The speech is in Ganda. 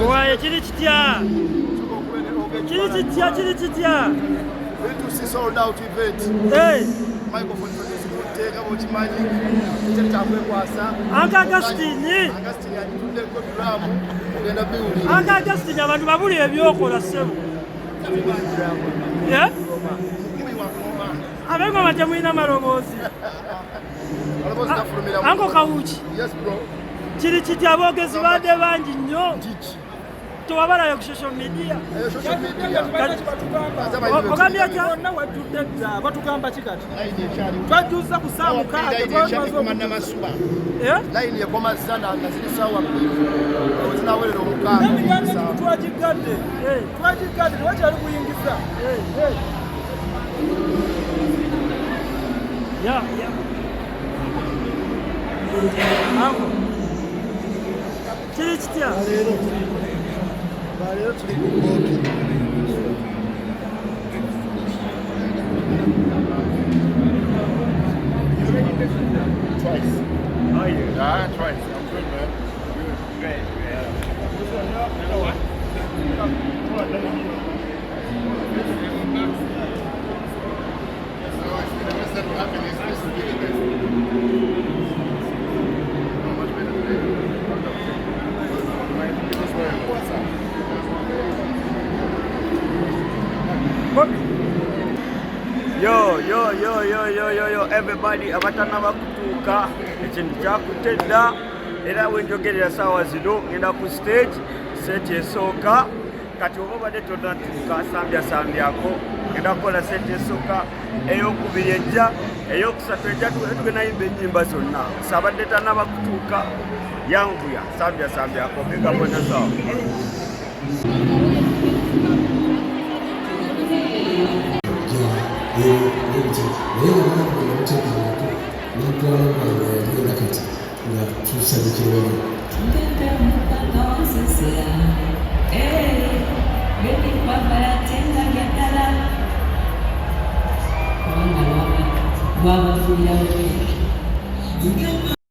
Owaye kiri kitya? Kiri kitya? B2C sold out event. Hey. Microphone produce kuteka bochimanyi. Kiti takwekwasa. Anga Agustini alitudde ko drum ogenda biwuli. Anga Agustini abantu babuli ebyokola ssebo. Yeah? Abengo matemwina maloboozi. Anko Kawuki. Yes bro. Kiri kitya aboogezi badde bangi nnyo. Tewabalayo ku social media. Social media. Ogambye atya? Wajjudde dda batugamba kikati. Twajjuza ku ssaawa mukaaga twamaze masuba. Line yakoma sana nga ziri ssaawa bbiri. Zinawerera omukaaga. Twagigadde. Twagigadde tewakyali kuyingiza. Yeah. Anko. Kiri kitya? Leero tuli ku Kookie. Twice. How are you? Yeah, twice. I'm good, man. Great. You know what? So it's the best that will happen is this will be the best. Not much better today. What's up? Yo, everybody, abatana bakutuuka ekintu kyakutedda era wenjogerera saawa zino ngenda ku stage seti esooka kati oba obadde tonatuuka sambyako ngenda kukola seti esooka ey'okubiri ejja ey'okusatu ejja tugenda yimba ennyimba zonna sabadde tanaba kutuuka yanguya sambyako gegabona saawa. Wow,